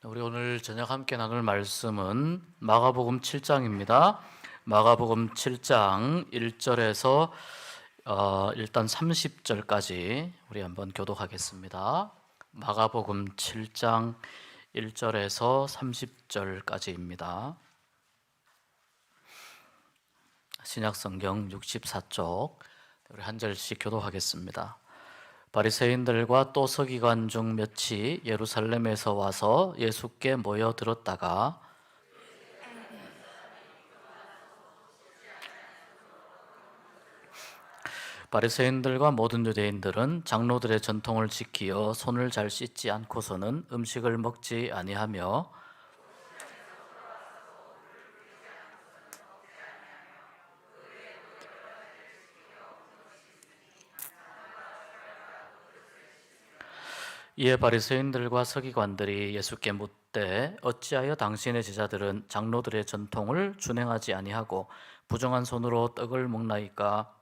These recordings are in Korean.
우리 오늘 저녁 함께 나눌 말씀은 마가복음 7장입니다. 마가복음 7장 1절에서 일단 30절까지 우리 한번 교독하겠습니다. 마가복음 7장 1절에서 30절까지입니다. 신약성경 64쪽 우리 한 절씩 교독하겠습니다. 바리새인들과 또 서기관 중 몇이 예루살렘에서 와서 예수께 모여 들었다가 바리새인들과 모든 유대인들은 장로들의 전통을 지키어 손을 잘 씻지 않고서는 음식을 먹지 아니하며 이에 바리새인들과 서기관들이 예수께 묻되 어찌하여 당신의 제자들은 장로들의 전통을 준행하지 아니하고 부정한 손으로 떡을 먹나이까?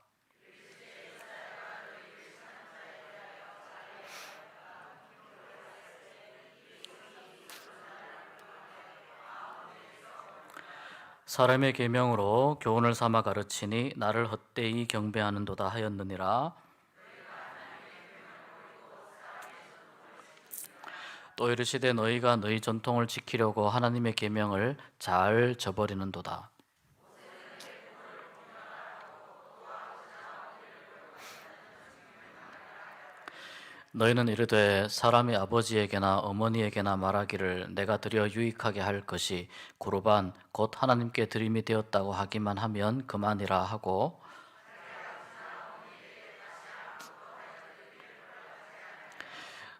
사람의 계명으로 교훈을 삼아 가르치니 나를 헛되이 경배하는도다 하였느니라. 또 이르시되 너희가 너희 전통을 지키려고 하나님의 계명을 잘 저버리는도다. 너희는 이르되 사람이 아버지에게나 어머니에게나 말하기를 내가 드려 유익하게 할 것이 고르반 곧 하나님께 드림이 되었다고 하기만 하면 그만이라 하고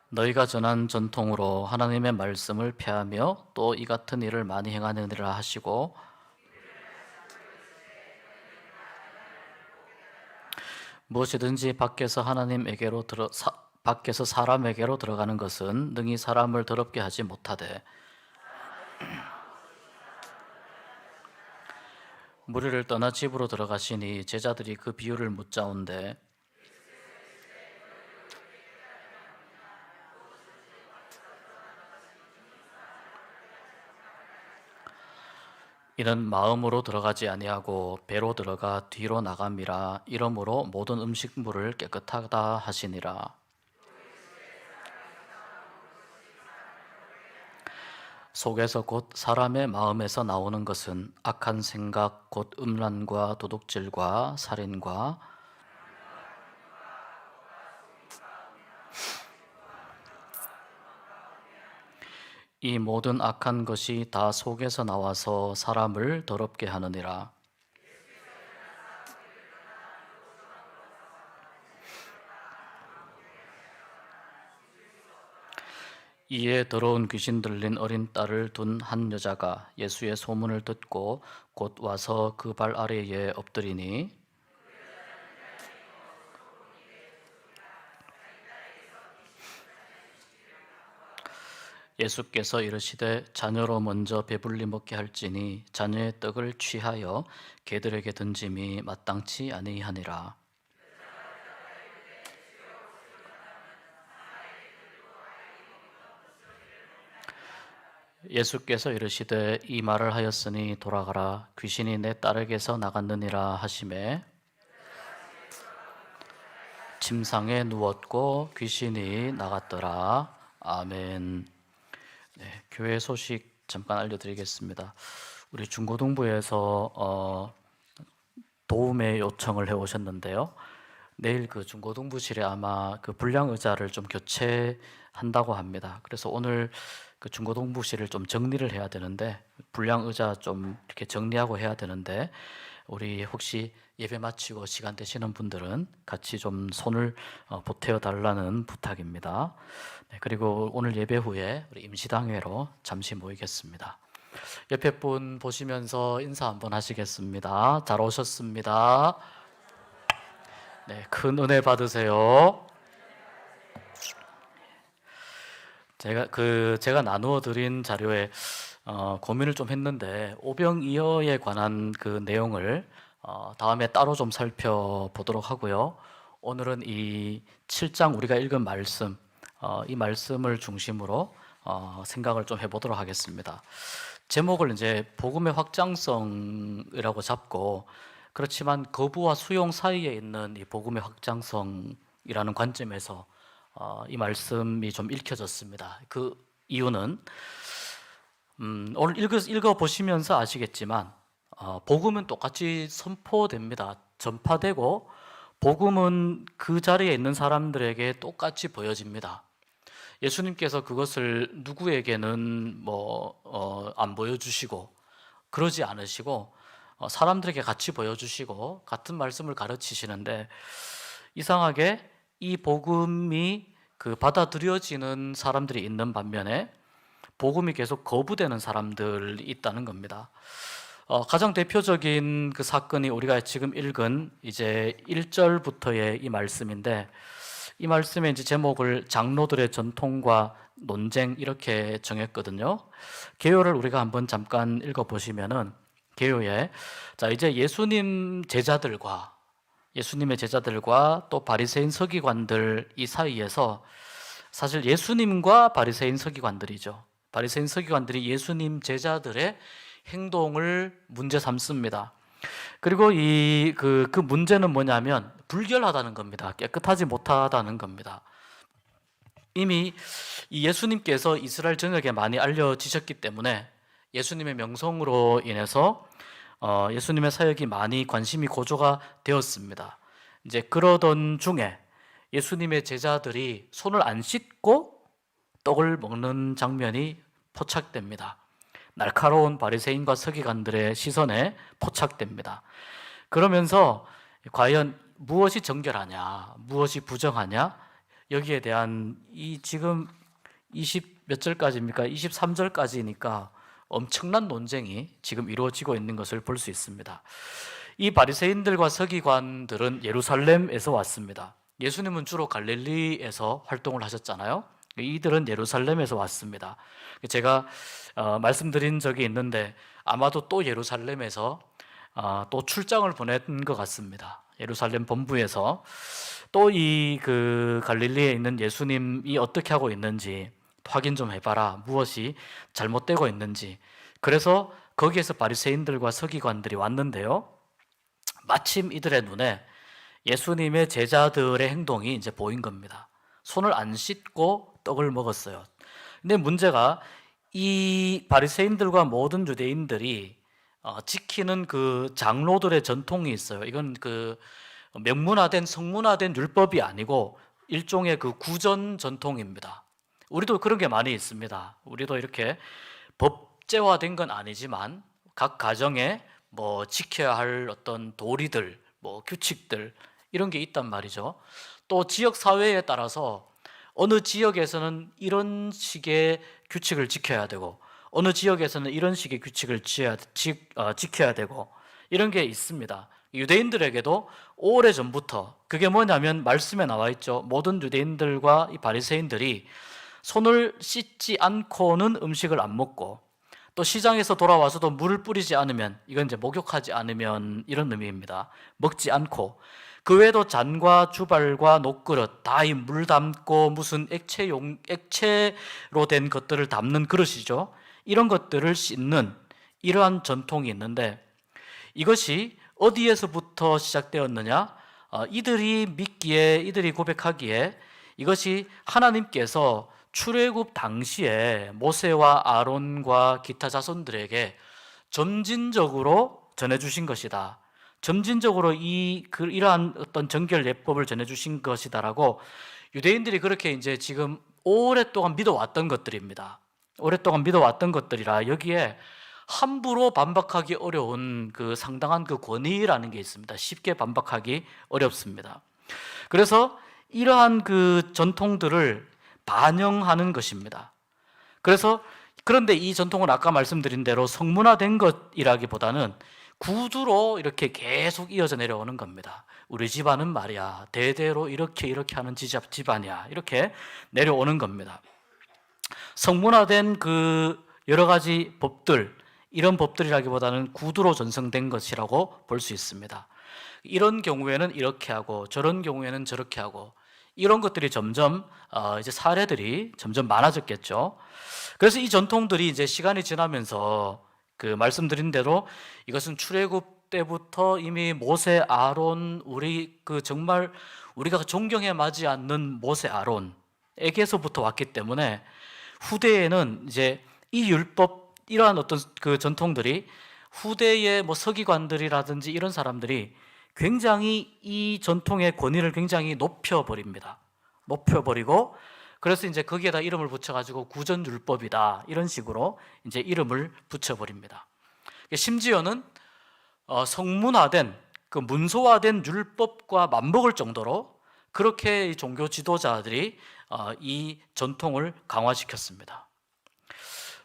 너희가 전한 전통으로 하나님의 말씀을 폐하며 또 이 같은 일을 많이 행하느니라 하시고 무엇이든지 밖에서 사람에게로 들어가는 것은 능히 사람을 더럽게 하지 못하되 무리를 떠나 집으로 들어가시니 제자들이 그 비유를 묻자온데 이는 마음으로 들어가지 아니하고 배로 들어가 뒤로 나감이라. 이러므로 모든 음식물을 깨끗하다 하시니라. 속에서 곧 사람의 마음에서 나오는 것은 악한 생각 곧 음란과 도둑질과 살인과 이 모든 악한 것이 다 속에서 나와서 사람을 더럽게 하느니라. 이에 더러운 귀신 들린 어린 딸을 둔 한 여자가 예수의 소문을 듣고 곧 와서 그 발 아래에 엎드리니 예수께서 이르시되 자녀로 먼저 배불리 먹게 할지니 자녀의 떡을 취하여 개들에게 던짐이 마땅치 아니하니라. 예수께서 이르시되 이 말을 하였으니 돌아가라 귀신이 내 딸에게서 나갔느니라 하시매 침상에 누웠고 귀신이 나갔더라. 아멘. 네, 교회 소식 잠깐 알려드리겠습니다. 우리 중고등부에서 도움의 요청을 해오셨는데요. 내일 그 중고등부실에 아마 그 불량 의자를 좀 교체한다고 합니다. 그래서 오늘 그 중고등부실을 좀 정리를 해야 되는데 불량 의자 좀 이렇게 정리하고 해야 되는데 우리 혹시 예배 마치고 시간 되시는 분들은 같이 좀 손을 보태어 달라는 부탁입니다. 네, 그리고 오늘 예배 후에 우리 임시당회로 잠시 모이겠습니다. 옆에 분 보시면서 인사 한번 하시겠습니다. 잘 오셨습니다. 네, 큰 은혜 받으세요. 제가 나누어 드린 자료에 고민을 좀 했는데 오병이어에 관한 그 내용을 다음에 따로 좀 살펴보도록 하고요. 오늘은 이 7장 우리가 읽은 말씀, 이 말씀을 중심으로 생각을 좀 해보도록 하겠습니다. 제목을 이제 복음의 확장성이라고 잡고, 그렇지만 거부와 수용 사이에 있는 이 복음의 확장성이라는 관점에서 이 말씀이 좀 읽혀졌습니다. 그 이유는 오늘 읽어보시면서 아시겠지만 복음은 똑같이 선포됩니다. 전파되고 복음은 그 자리에 있는 사람들에게 똑같이 보여집니다. 예수님께서 그것을 누구에게는 안 보여주시고 그러지 않으시고 사람들에게 같이 보여주시고 같은 말씀을 가르치시는데, 이상하게 이 복음이 받아들여지는 사람들이 있는 반면에 복음이 계속 거부되는 사람들이 있다는 겁니다. 가장 대표적인 그 사건이 우리가 지금 읽은 이제 1절부터의 이 말씀인데, 이 말씀의 이제 제목을 장로들의 전통과 논쟁 이렇게 정했거든요. 개요를 우리가 한번 잠깐 읽어보시면은, 개요에 자 이제 예수님의 제자들과 또 바리새인 서기관들 이 사이에서, 사실 예수님과 바리새인 서기관들이죠. 바리새인 서기관들이 예수님 제자들의 행동을 문제 삼습니다. 그리고 그 문제는 뭐냐면 불결하다는 겁니다. 깨끗하지 못하다는 겁니다. 이미 이 예수님께서 이스라엘 전역에 많이 알려지셨기 때문에 예수님의 명성으로 인해서 예수님의 사역이 많이 관심이 고조가 되었습니다. 이제 그러던 중에 예수님의 제자들이 손을 안 씻고 떡을 먹는 장면이 포착됩니다. 날카로운 바리새인과 서기관들의 시선에 포착됩니다. 그러면서 과연 무엇이 정결하냐, 무엇이 부정하냐, 여기에 대한 이 지금 20 몇 절까지입니까? 23절까지니까 엄청난 논쟁이 지금 이루어지고 있는 것을 볼 수 있습니다. 이 바리새인들과 서기관들은 예루살렘에서 왔습니다. 예수님은 주로 갈릴리에서 활동을 하셨잖아요. 이들은 예루살렘에서 왔습니다. 제가 말씀드린 적이 있는데 아마도 또 예루살렘에서 또 출장을 보낸 것 같습니다. 예루살렘 본부에서 또 이 갈릴리에 있는 예수님이 어떻게 하고 있는지 확인 좀 해봐라, 무엇이 잘못되고 있는지. 그래서 거기에서 바리새인들과 서기관들이 왔는데요, 마침 이들의 눈에 예수님의 제자들의 행동이 이제 보인 겁니다. 손을 안 씻고 떡을 먹었어요. 근데 문제가 이 바리새인들과 모든 유대인들이 지키는 그 장로들의 전통이 있어요. 이건 명문화된 성문화된 율법이 아니고 일종의 그 구전 전통입니다. 우리도 그런 게 많이 있습니다. 우리도 이렇게 법제화된 건 아니지만 각 가정에 지켜야 할 어떤 도리들, 규칙들 이런 게 있단 말이죠. 또 지역 사회에 따라서 어느 지역에서는 이런 식의 규칙을 지켜야 되고 어느 지역에서는 이런 식의 규칙을 지켜야 되고 이런 게 있습니다. 유대인들에게도 오래전부터 그게 뭐냐면 말씀에 나와 있죠. 모든 유대인들과 이 바리새인들이 손을 씻지 않고는 음식을 안 먹고, 또 시장에서 돌아와서도 물을 뿌리지 않으면, 이건 이제 목욕하지 않으면 이런 의미입니다. 먹지 않고, 그 외에도 잔과 주발과 녹그릇 다 이 물 담고 무슨 액체로 된 것들을 담는 그릇이죠. 이런 것들을 씻는 이러한 전통이 있는데, 이것이 어디에서부터 시작되었느냐? 이들이 고백하기에 이것이 하나님께서 출애굽 당시에 모세와 아론과 기타 자손들에게 점진적으로 전해주신 것이다. 점진적으로 이러한 어떤 정결 예법을 전해주신 것이다라고 유대인들이 그렇게 이제 지금 오랫동안 믿어왔던 것들입니다. 오랫동안 믿어왔던 것들이라 여기에 함부로 반박하기 어려운 상당한 권위라는 게 있습니다. 쉽게 반박하기 어렵습니다. 그래서 이러한 전통들을 반영하는 것입니다. 그런데 이 전통은 아까 말씀드린 대로 성문화된 것이라기보다는 구두로 이렇게 계속 이어져 내려오는 겁니다. 우리 집안은 말이야 대대로 이렇게 하는 집안이야, 이렇게 내려오는 겁니다. 성문화된 여러 가지 법들, 이런 법들이라기보다는 구두로 전성된 것이라고 볼 수 있습니다. 이런 경우에는 이렇게 하고 저런 경우에는 저렇게 하고, 이런 것들이 점점 이제 사례들이 점점 많아졌겠죠. 그래서 이 전통들이 이제 시간이 지나면서 그 말씀드린 대로 이것은 출애굽 때부터 이미 모세, 아론, 우리 그 정말 우리가 존경해 마지 않는 모세, 아론에게서부터 왔기 때문에 후대에는 이제 이 율법, 이러한 어떤 그 전통들이 후대의 뭐 서기관들이라든지 이런 사람들이 굉장히 이 전통의 권위를 굉장히 높여버립니다. 높여버리고 그래서 이제 거기에다 이름을 붙여가지고 구전율법이다 이런 식으로 이제 이름을 붙여버립니다. 심지어는 성문화된 그 문서화된 율법과 맞먹을 정도로 그렇게 종교 지도자들이 이 전통을 강화시켰습니다.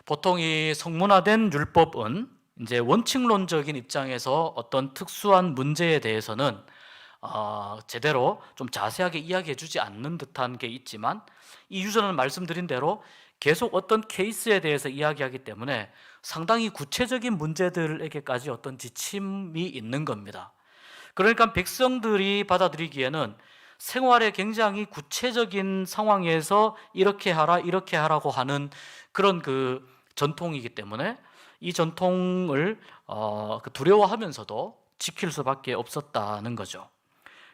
보통 이 성문화된 율법은 이제 원칙론적인 입장에서 어떤 특수한 문제에 대해서는 제대로 좀 자세하게 이야기해주지 않는 듯한 게 있지만 이 유저는 말씀드린 대로 계속 어떤 케이스에 대해서 이야기하기 때문에 상당히 구체적인 문제들에게까지 어떤 지침이 있는 겁니다. 그러니까 백성들이 받아들이기에는 생활에 굉장히 구체적인 상황에서 이렇게 하라 이렇게 하라고 하는 그런 그 전통이기 때문에 이 전통을 두려워하면서도 지킬 수밖에 없었다는 거죠.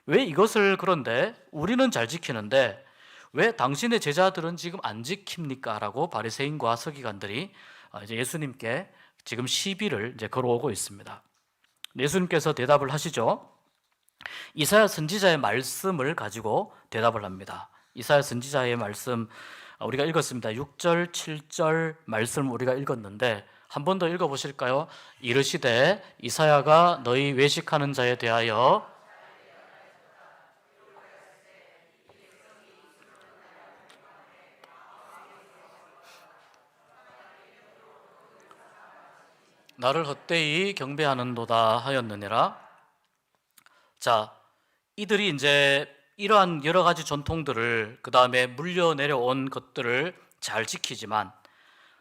왜 이것을 그런데 우리는 잘 지키는데 왜 당신의 제자들은 지금 안 지킵니까? 라고 바리새인과 서기관들이 이제 예수님께 지금 시비를 이제 걸어오고 있습니다. 예수님께서 대답을 하시죠. 이사야 선지자의 말씀을 가지고 대답을 합니다. 이사야 선지자의 말씀 우리가 읽었습니다. 6절, 7절 말씀 우리가 읽었는데 한 번 더 읽어보실까요? 이르시되 이사야가 너희 외식하는 자에 대하여 나를 헛되이 경배하는도다 하였느니라. 자, 이들이 이제 이러한 여러 가지 전통들을 그 다음에 물려 내려온 것들을 잘 지키지만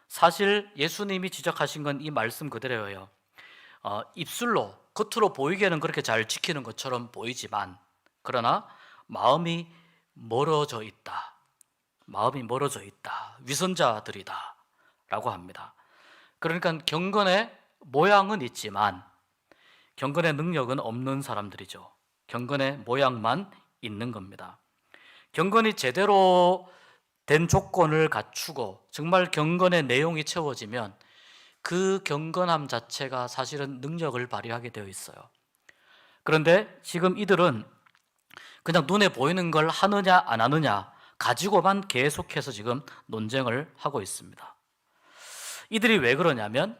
사실 예수님이 지적하신 건 이 말씀 그대로예요. 입술로 겉으로 보이기에는 그렇게 잘 지키는 것처럼 보이지만 그러나 마음이 멀어져 있다. 마음이 멀어져 있다. 위선자들이다 라고 합니다. 그러니까 경건의 모양은 있지만 경건의 능력은 없는 사람들이죠. 경건의 모양만 있는 겁니다. 경건이 제대로 된 조건을 갖추고 정말 경건의 내용이 채워지면 그 경건함 자체가 사실은 능력을 발휘하게 되어 있어요. 그런데 지금 이들은 그냥 눈에 보이는 걸 하느냐 안 하느냐 가지고만 계속해서 지금 논쟁을 하고 있습니다. 이들이 왜 그러냐면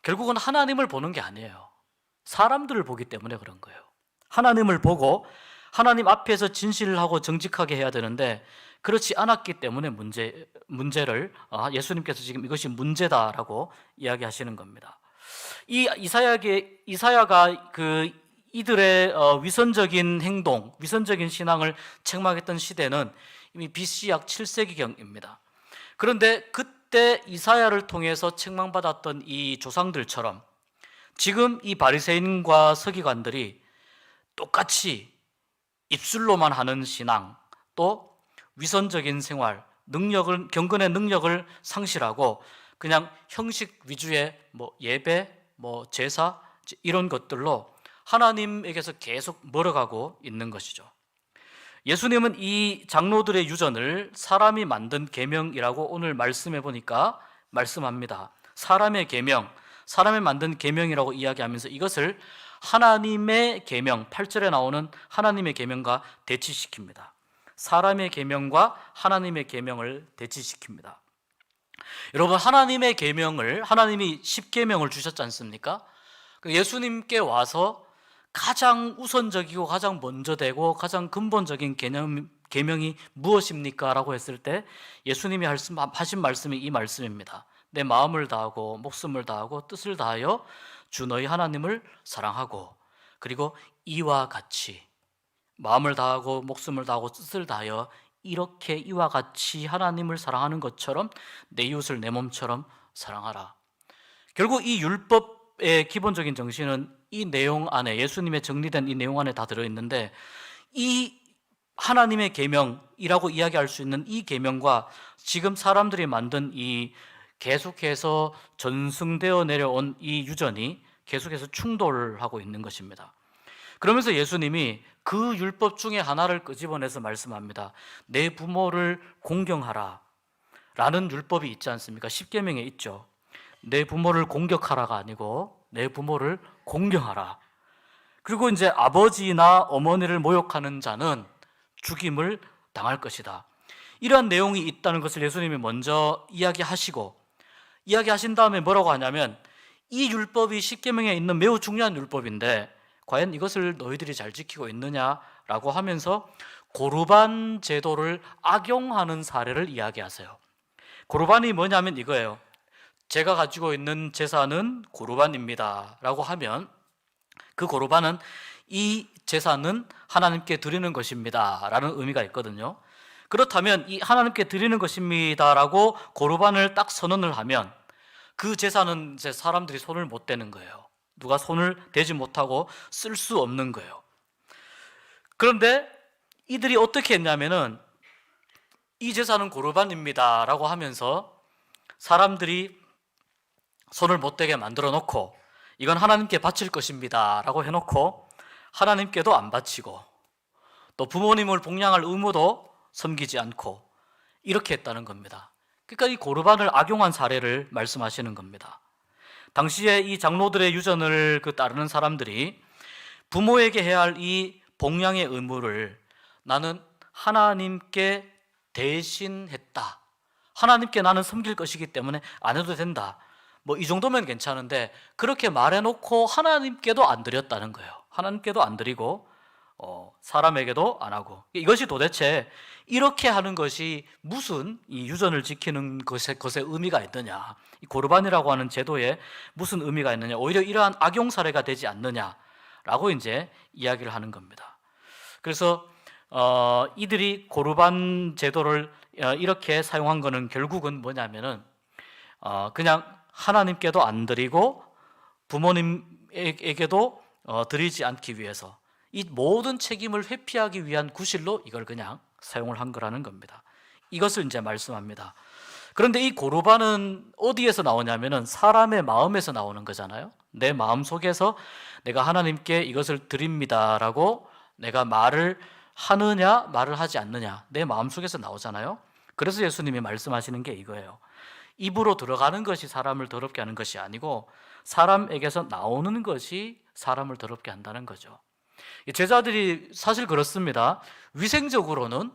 결국은 하나님을 보는 게 아니에요. 사람들을 보기 때문에 그런 거예요. 하나님을 보고 하나님 앞에서 진실을 하고 정직하게 해야 되는데 그렇지 않았기 때문에 문제를 예수님께서 지금 이것이 문제다라고 이야기하시는 겁니다. 이 이사야가 그 이들의 위선적인 행동, 위선적인 신앙을 책망했던 시대는 이미 BC 약 7세기경입니다. 그런데 그때 이사야를 통해서 책망받았던 이 조상들처럼 지금 이 바리새인과 서기관들이 똑같이 입술로만 하는 신앙, 또 위선적인 생활, 경건의 능력을 상실하고 그냥 형식 위주의 뭐 예배, 뭐 제사 이런 것들로 하나님에게서 계속 멀어가고 있는 것이죠. 예수님은 이 장로들의 유전을 사람이 만든 계명이라고 오늘 말씀해 보니까 말씀합니다. 사람의 계명, 사람이 만든 계명이라고 이야기하면서 이것을 하나님의 계명, 8절에 나오는 하나님의 계명과 대치시킵니다. 사람의 계명과 하나님의 계명을 대치시킵니다. 여러분, 하나님의 계명을 하나님이 10계명을 주셨지 않습니까? 예수님께 와서 가장 우선적이고 가장 먼저 되고 가장 근본적인 계명이 무엇입니까? 라고 했을 때 예수님이 하신 말씀이 이 말씀입니다. 내 마음을 다하고 목숨을 다하고 뜻을 다하여 주 너희 하나님을 사랑하고 그리고 이와 같이 마음을 다하고 목숨을 다하고 뜻을 다하여 이렇게 이와 같이 하나님을 사랑하는 것처럼 내 이웃을 내 몸처럼 사랑하라. 결국 이 율법의 기본적인 정신은 이 내용 안에 예수님의 정리된 이 내용 안에 다 들어있는데 이 하나님의 계명이라고 이야기할 수 있는 이 계명과 지금 사람들이 만든 이 계속해서 전승되어 내려온 이 유전이 계속해서 충돌하고 있는 것입니다. 그러면서 예수님이 그 율법 중에 하나를 끄집어내서 말씀합니다. 내 부모를 공경하라 라는 율법이 있지 않습니까? 십계명에 있죠. 내 부모를 공격하라가 아니고 내 부모를 공경하라. 그리고 이제 아버지나 어머니를 모욕하는 자는 죽임을 당할 것이다. 이러한 내용이 있다는 것을 예수님이 먼저 이야기하신 다음에 뭐라고 하냐면, 이 율법이 십계명에 있는 매우 중요한 율법인데 과연 이것을 너희들이 잘 지키고 있느냐라고 하면서 고르반 제도를 악용하는 사례를 이야기하세요. 고르반이 뭐냐면 이거예요. 제가 가지고 있는 재산은 고르반입니다 라고 하면 그 고르반은 이 재산은 하나님께 드리는 것입니다 라는 의미가 있거든요. 그렇다면 이 하나님께 드리는 것입니다 라고 고르반을 딱 선언을 하면 그 재산은 이제 사람들이 손을 못 대는 거예요. 누가 손을 대지 못하고 쓸 수 없는 거예요. 그런데 이들이 어떻게 했냐면은 이 재산은 고르반입니다 라고 하면서 사람들이 손을 못 대게 만들어 놓고 이건 하나님께 바칠 것입니다 라고 해놓고 하나님께도 안 바치고 또 부모님을 복양할 의무도 섬기지 않고 이렇게 했다는 겁니다. 그러니까 이 고르반을 악용한 사례를 말씀하시는 겁니다. 당시에 이 장로들의 유전을 따르는 사람들이 부모에게 해야 할 이 복양의 의무를 나는 하나님께 대신했다. 하나님께 나는 섬길 것이기 때문에 안 해도 된다. 뭐 이 정도면 괜찮은데 그렇게 말해놓고 하나님께도 안 드렸다는 거예요. 하나님께도 안 드리고 사람에게도 안 하고, 이것이 도대체 이렇게 하는 것이 무슨 이 유전을 지키는 것에 의미가 있느냐, 이 고르반이라고 하는 제도에 무슨 의미가 있느냐, 오히려 이러한 악용 사례가 되지 않느냐라고 이제 이야기를 하는 겁니다. 그래서 이들이 고르반 제도를 이렇게 사용한 것은 결국은 뭐냐면은 그냥 하나님께도 안 드리고 부모님에게도 드리지 않기 위해서 이 모든 책임을 회피하기 위한 구실로 이걸 그냥 사용을 한 거라는 겁니다. 이것을 이제 말씀합니다. 그런데 이 고르반은 어디에서 나오냐면은 사람의 마음에서 나오는 거잖아요. 내 마음 속에서 내가 하나님께 이것을 드립니다라고 내가 말을 하느냐 말을 하지 않느냐, 내 마음 속에서 나오잖아요. 그래서 예수님이 말씀하시는 게 이거예요. 입으로 들어가는 것이 사람을 더럽게 하는 것이 아니고 사람에게서 나오는 것이 사람을 더럽게 한다는 거죠. 제자들이 사실 그렇습니다. 위생적으로는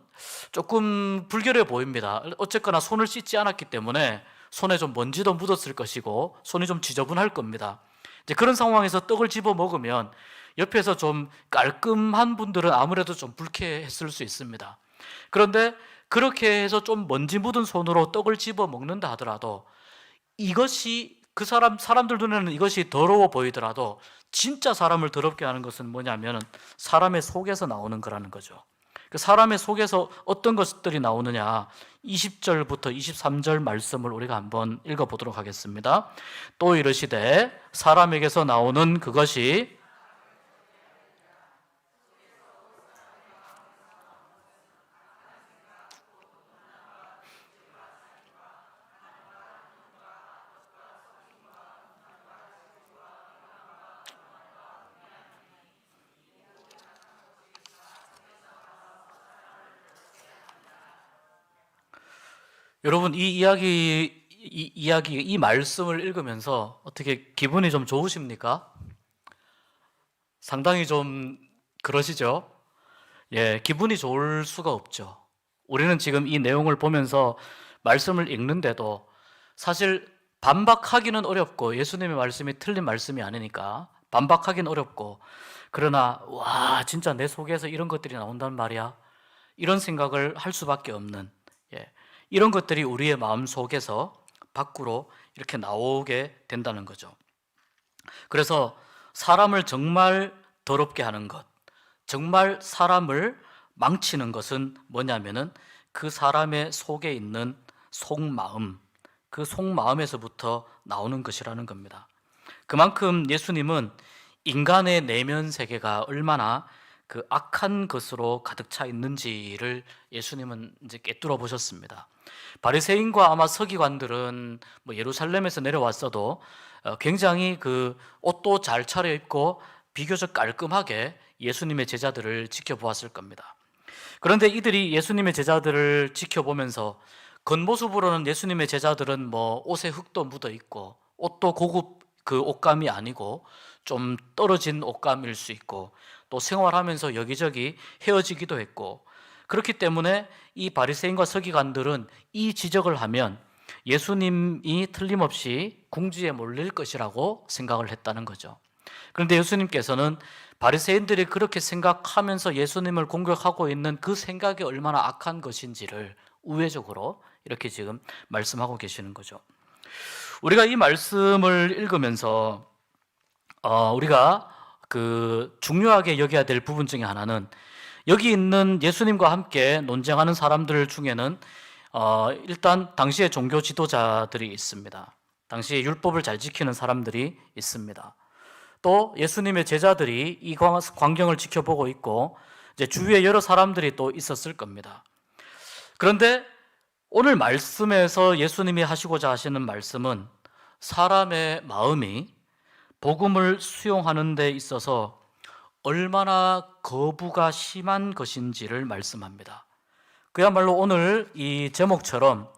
조금 불결해 보입니다. 어쨌거나 손을 씻지 않았기 때문에 손에 좀 먼지도 묻었을 것이고 손이 좀 지저분할 겁니다. 이제 그런 상황에서 떡을 집어 먹으면 옆에서 좀 깔끔한 분들은 아무래도 좀 불쾌했을 수 있습니다. 그런데 그렇게 해서 좀 먼지 묻은 손으로 떡을 집어 먹는다 하더라도 이것이 사람들 눈에는 이것이 더러워 보이더라도 진짜 사람을 더럽게 하는 것은 뭐냐면 사람의 속에서 나오는 거라는 거죠. 그 사람의 속에서 어떤 것들이 나오느냐, 20절부터 23절 말씀을 우리가 한번 읽어보도록 하겠습니다. 또 이르시되 사람에게서 나오는 그것이 여러분 이 말씀을 읽으면서 어떻게 기분이 좀 좋으십니까? 상당히 좀 그러시죠? 예, 기분이 좋을 수가 없죠. 우리는 지금 이 내용을 보면서 말씀을 읽는데도 사실 반박하기는 어렵고, 예수님의 말씀이 틀린 말씀이 아니니까 반박하기는 어렵고, 그러나 와 진짜 내 속에서 이런 것들이 나온단 말이야, 이런 생각을 할 수밖에 없는, 이런 것들이 우리의 마음 속에서 밖으로 이렇게 나오게 된다는 거죠. 그래서 사람을 정말 더럽게 하는 것, 정말 사람을 망치는 것은 뭐냐면은 그 사람의 속에 있는 속마음, 그 속마음에서부터 나오는 것이라는 겁니다. 그만큼 예수님은 인간의 내면 세계가 얼마나 그 악한 것으로 가득 차 있는지를 예수님은 이제 꿰뚫어 보셨습니다. 바리새인과 아마 서기관들은 뭐 예루살렘에서 내려왔어도 굉장히 그 옷도 잘 차려입고 비교적 깔끔하게 예수님의 제자들을 지켜보았을 겁니다. 그런데 이들이 예수님의 제자들을 지켜보면서 겉모습으로는 예수님의 제자들은 뭐 옷에 흙도 묻어 있고 옷도 고급 그 옷감이 아니고 좀 떨어진 옷감일 수 있고 또 생활하면서 여기저기 헤어지기도 했고, 그렇기 때문에 이 바리새인과 서기관들은 이 지적을 하면 예수님이 틀림없이 궁지에 몰릴 것이라고 생각을 했다는 거죠. 그런데 예수님께서는 바리새인들이 그렇게 생각하면서 예수님을 공격하고 있는 그 생각이 얼마나 악한 것인지를 우회적으로 이렇게 지금 말씀하고 계시는 거죠. 우리가 이 말씀을 읽으면서 우리가 그 중요하게 여겨야 될 부분 중에 하나는, 여기 있는 예수님과 함께 논쟁하는 사람들 중에는 일단 당시의 종교 지도자들이 있습니다. 당시에 율법을 잘 지키는 사람들이 있습니다. 또 예수님의 제자들이 이 광경을 지켜보고 있고 이제 주위에 여러 사람들이 또 있었을 겁니다. 그런데 오늘 말씀에서 예수님이 하시고자 하시는 말씀은 사람의 마음이 복음을 수용하는 데 있어서 얼마나 거부가 심한 것인지를 말씀합니다. 그야말로 오늘 이 제목처럼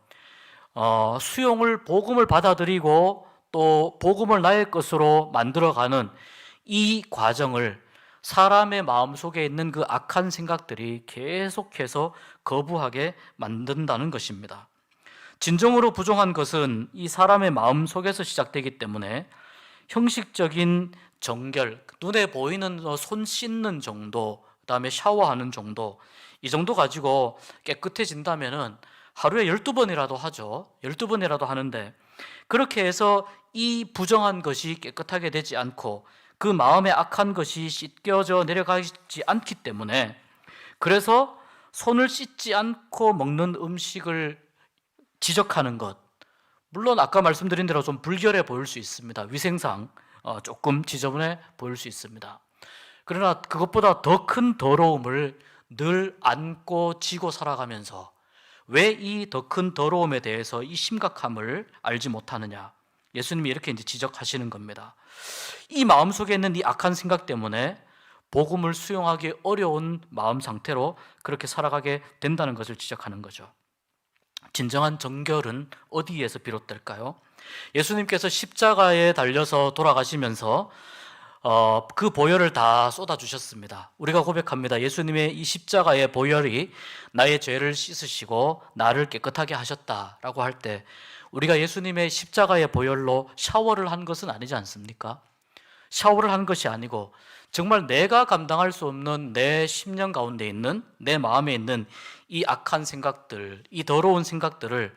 수용을, 복음을 받아들이고 또 복음을 나의 것으로 만들어가는 이 과정을 사람의 마음속에 있는 그 악한 생각들이 계속해서 거부하게 만든다는 것입니다. 진정으로 부정한 것은 이 사람의 마음속에서 시작되기 때문에 형식적인 정결, 눈에 보이는 손 씻는 정도, 그다음에 샤워하는 정도, 이 정도 가지고 깨끗해진다면은 하루에 12번이라도 하죠. 12번이라도 하는데, 그렇게 해서 이 부정한 것이 깨끗하게 되지 않고 그 마음의 악한 것이 씻겨져 내려가지 않기 때문에, 그래서 손을 씻지 않고 먹는 음식을 지적하는 것, 물론 아까 말씀드린 대로 좀 불결해 보일 수 있습니다. 위생상 조금 지저분해 보일 수 있습니다. 그러나 그것보다 더 큰 더러움을 늘 안고 지고 살아가면서 왜 이 더 큰 더러움에 대해서 이 심각함을 알지 못하느냐, 예수님이 이렇게 이제 지적하시는 겁니다. 이 마음속에 있는 이 악한 생각 때문에 복음을 수용하기 어려운 마음 상태로 그렇게 살아가게 된다는 것을 지적하는 거죠. 진정한 정결은 어디에서 비롯될까요? 예수님께서 십자가에 달려서 돌아가시면서 그 보혈을 다 쏟아주셨습니다. 우리가 고백합니다. 예수님의 이 십자가의 보혈이 나의 죄를 씻으시고 나를 깨끗하게 하셨다라고 할 때, 우리가 예수님의 십자가의 보혈로 샤워를 한 것은 아니지 않습니까? 샤워를 한 것이 아니고 정말 내가 감당할 수 없는 내 심령 가운데 있는, 내 마음에 있는 이 악한 생각들, 이 더러운 생각들을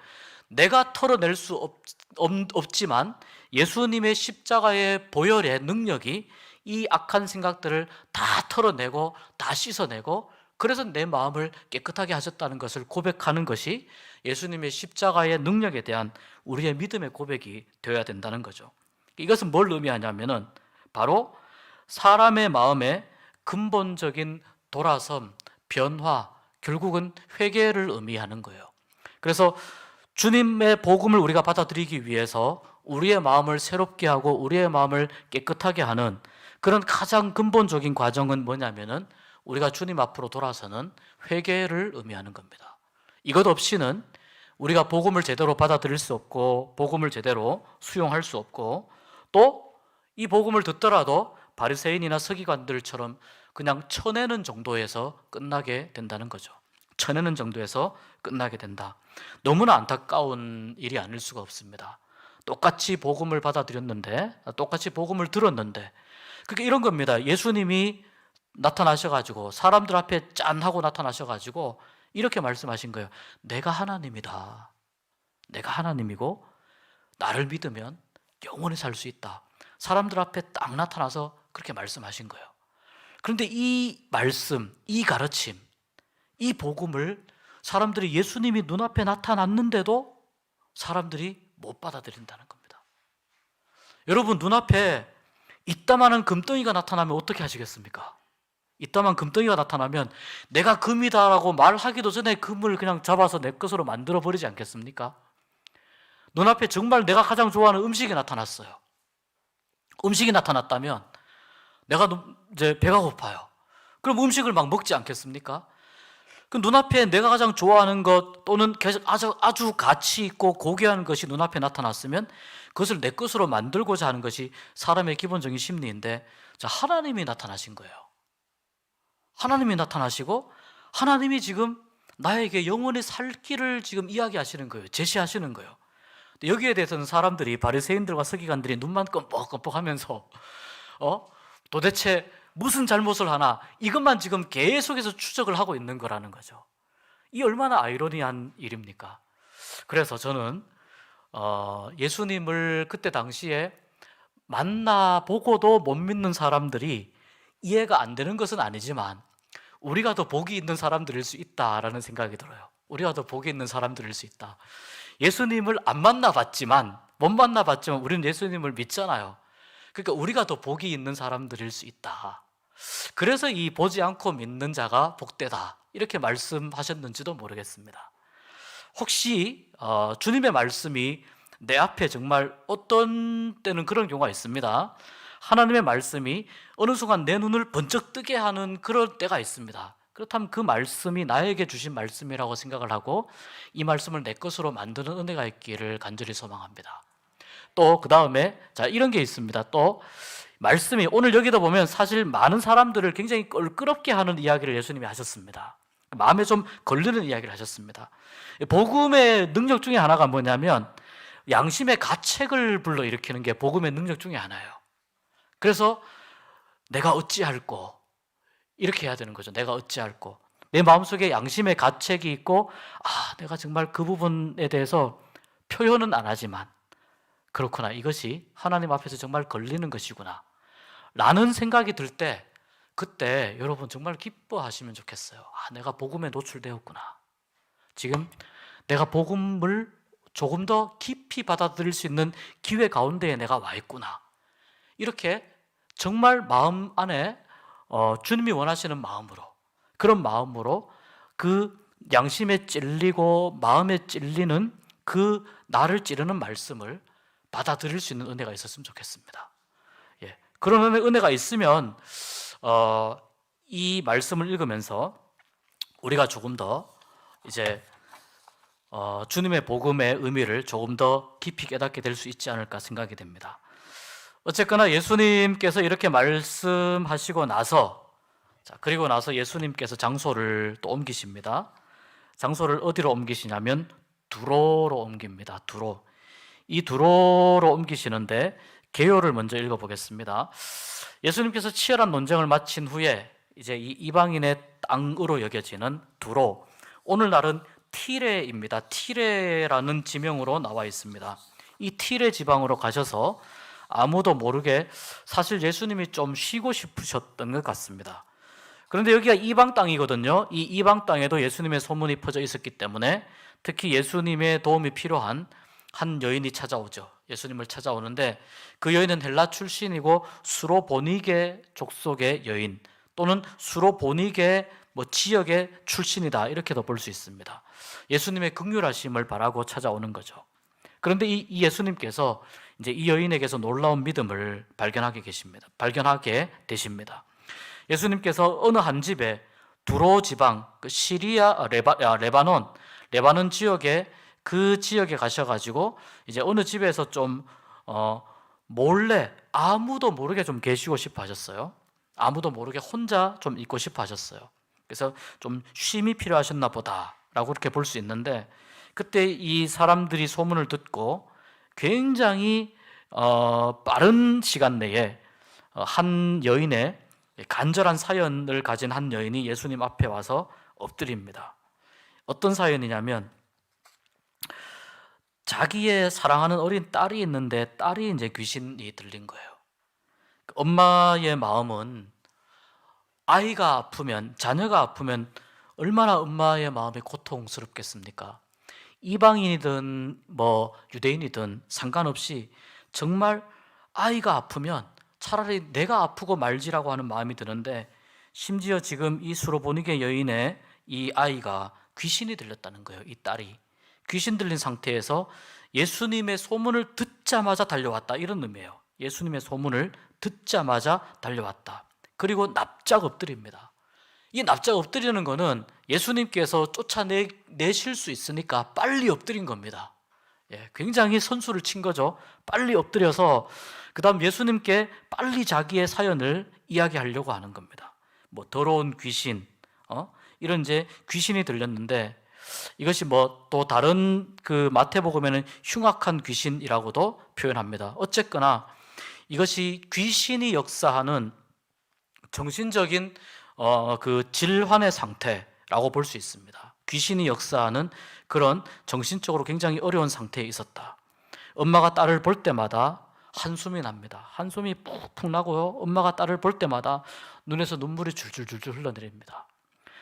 내가 털어낼 수 없지만 예수님의 십자가의 보혈의 능력이 이 악한 생각들을 다 털어내고 다 씻어내고, 그래서 내 마음을 깨끗하게 하셨다는 것을 고백하는 것이 예수님의 십자가의 능력에 대한 우리의 믿음의 고백이 되어야 된다는 거죠. 이것은 뭘 의미하냐면은 바로 사람의 마음의 근본적인 돌아섬, 변화, 결국은 회개를 의미하는 거예요. 그래서 주님의 복음을 우리가 받아들이기 위해서 우리의 마음을 새롭게 하고 우리의 마음을 깨끗하게 하는 그런 가장 근본적인 과정은 뭐냐면은 우리가 주님 앞으로 돌아서는 회개를 의미하는 겁니다. 이것 없이는 우리가 복음을 제대로 받아들일 수 없고 복음을 제대로 수용할 수 없고, 또 이 복음을 듣더라도 바리새인이나 서기관들처럼 그냥 쳐내는 정도에서 끝나게 된다는 거죠. 쳐내는 정도에서 끝나게 된다. 너무나 안타까운 일이 아닐 수가 없습니다. 똑같이 복음을 받아들였는데, 똑같이 복음을 들었는데, 그게 이런 겁니다. 예수님이 나타나셔가지고 사람들 앞에 짠 하고 나타나셔가지고 이렇게 말씀하신 거예요. 내가 하나님이다. 내가 하나님이고 나를 믿으면 영원히 살 수 있다. 사람들 앞에 딱 나타나서 그렇게 말씀하신 거예요. 그런데 이 말씀, 이 가르침, 이 복음을 사람들이, 예수님이 눈앞에 나타났는데도 사람들이 못 받아들인다는 겁니다. 여러분, 눈앞에 이따만한 금덩이가 나타나면 어떻게 하시겠습니까? 이따만 금덩이가 나타나면 내가 금이다라고 말하기도 전에 금을 그냥 잡아서 내 것으로 만들어 버리지 않겠습니까? 눈앞에 정말 내가 가장 좋아하는 음식이 나타났어요. 음식이 나타났다면 내가 이제 배가 고파요. 그럼 음식을 막 먹지 않겠습니까? 그 눈앞에 내가 가장 좋아하는 것 또는 아주 가치 있고 고귀한 것이 눈앞에 나타났으면 그것을 내 것으로 만들고자 하는 것이 사람의 기본적인 심리인데, 자, 하나님이 나타나신 거예요. 하나님이 나타나시고 하나님이 지금 나에게 영원히 살 길을 지금 이야기하시는 거예요. 제시하시는 거예요. 여기에 대해서는 사람들이, 바리새인들과 서기관들이 눈만 껌뻑껌뻑하면서 도대체 무슨 잘못을 하나, 이것만 지금 계속해서 추적을 하고 있는 거라는 거죠. 이 얼마나 아이러니한 일입니까? 그래서 저는 예수님을 그때 당시에 만나보고도 못 믿는 사람들이 이해가 안 되는 것은 아니지만 우리가 더 복이 있는 사람들일 수 있다라는 생각이 들어요. 우리가 더 복이 있는 사람들일 수 있다. 예수님을 안 만나봤지만, 못 만나봤지만 우리는 예수님을 믿잖아요. 그러니까 우리가 더 복이 있는 사람들일 수 있다. 그래서 이 보지 않고 믿는 자가 복되다, 이렇게 말씀하셨는지도 모르겠습니다. 혹시 주님의 말씀이 내 앞에 정말 어떤 때는 그런 경우가 있습니다. 하나님의 말씀이 어느 순간 내 눈을 번쩍 뜨게 하는 그럴 때가 있습니다. 그렇다면 그 말씀이 나에게 주신 말씀이라고 생각을 하고 이 말씀을 내 것으로 만드는 은혜가 있기를 간절히 소망합니다. 또 그 다음에 이런 게 있습니다. 또 말씀이 오늘 여기다 보면 사실 많은 사람들을 굉장히 껄끄럽게 하는 이야기를 예수님이 하셨습니다. 마음에 좀 걸리는 이야기를 하셨습니다. 복음의 능력 중에 하나가 뭐냐면 양심의 가책을 불러일으키는 게 복음의 능력 중에 하나예요. 그래서 내가 어찌할꼬, 이렇게 해야 되는 거죠. 내가 어찌할꼬. 내 마음속에 양심의 가책이 있고, 내가 정말 그 부분에 대해서 표현은 안 하지만 그렇구나, 이것이 하나님 앞에서 정말 걸리는 것이구나 라는 생각이 들 때, 그때 여러분 정말 기뻐하시면 좋겠어요. 내가 복음에 노출되었구나. 지금 내가 복음을 조금 더 깊이 받아들일 수 있는 기회 가운데에 내가 와 있구나. 이렇게 정말 마음 안에 주님이 원하시는 마음으로, 그런 마음으로 그 양심에 찔리고 마음에 찔리는 그 나를 찌르는 말씀을 받아들일 수 있는 은혜가 있었으면 좋겠습니다. 그런 은혜가 있으면 이 말씀을 읽으면서 우리가 조금 더 이제 주님의 복음의 의미를 조금 더 깊이 깨닫게 될 수 있지 않을까 생각이 됩니다. 어쨌거나 예수님께서 이렇게 말씀하시고 나서, 그리고 나서 예수님께서 장소를 또 옮기십니다. 장소를 어디로 옮기시냐면 두로로 옮깁니다. 두로. 이 두로로 옮기시는데 개요를 먼저 읽어보겠습니다. 예수님께서 치열한 논쟁을 마친 후에 이제 이 이방인의 땅으로 여겨지는 두로, 오늘날은 티레입니다. 티레라는 지명으로 나와 있습니다. 이 티레 지방으로 가셔서 아무도 모르게 사실 예수님이 좀 쉬고 싶으셨던 것 같습니다. 그런데 여기가 이방 땅이거든요. 이 이방 땅에도 예수님의 소문이 퍼져 있었기 때문에 특히 예수님의 도움이 필요한 한 여인이 찾아오죠. 예수님을 찾아오는데 그 여인은 헬라 출신이고 수로보니게 족속의 여인, 또는 수로보니게 지역의 출신이다, 이렇게도 볼 수 있습니다. 예수님의 긍휼하심을 바라고 찾아오는 거죠. 그런데 이 예수님께서 이제 이 여인에게서 놀라운 믿음을 발견하게 되십니다. 예수님께서 어느 한 집에 두로 지방, 시리아 레바논 지역에, 그 지역에 가셔가지고 이제 어느 집에서 좀 몰래 아무도 모르게 좀 계시고 싶어 하셨어요. 아무도 모르게 혼자 좀 있고 싶어 하셨어요. 그래서 좀 쉼이 필요하셨나 보다라고 이렇게 볼 수 있는데, 그때 이 사람들이 소문을 듣고 굉장히 빠른 시간 내에 한 여인의 간절한 사연을 가진 한 여인이 예수님 앞에 와서 엎드립니다. 어떤 사연이냐면 자기의 사랑하는 어린 딸이 있는데 딸이 이제 귀신이 들린 거예요. 엄마의 마음은 아이가 아프면, 자녀가 아프면 얼마나 엄마의 마음이 고통스럽겠습니까? 이방인이든 유대인이든 상관없이 정말 아이가 아프면 차라리 내가 아프고 말지라고 하는 마음이 드는데, 심지어 지금 이 수로보니게 여인의 이 아이가 귀신이 들렸다는 거예요. 이 딸이 귀신 들린 상태에서 예수님의 소문을 듣자마자 달려왔다, 이런 의미예요. 예수님의 소문을 듣자마자 달려왔다. 그리고 납작 엎드립니다. 이 납작 엎드리는 거는 예수님께서 쫓아내실 수 있으니까 빨리 엎드린 겁니다. 굉장히 선수를 친 거죠. 빨리 엎드려서 그 다음 예수님께 빨리 자기의 사연을 이야기하려고 하는 겁니다. 뭐 더러운 귀신, 이런 이제 귀신이 들렸는데, 이것이 뭐 또 다른 그 마태복음에는 흉악한 귀신이라고도 표현합니다. 어쨌거나 이것이 귀신이 역사하는 정신적인 그 질환의 상태라고 볼 수 있습니다. 귀신이 역사하는 그런 정신적으로 굉장히 어려운 상태에 있었다. 엄마가 딸을 볼 때마다 한숨이 납니다. 한숨이 푹푹 나고요. 엄마가 딸을 볼 때마다 눈에서 눈물이 줄줄줄줄 흘러내립니다.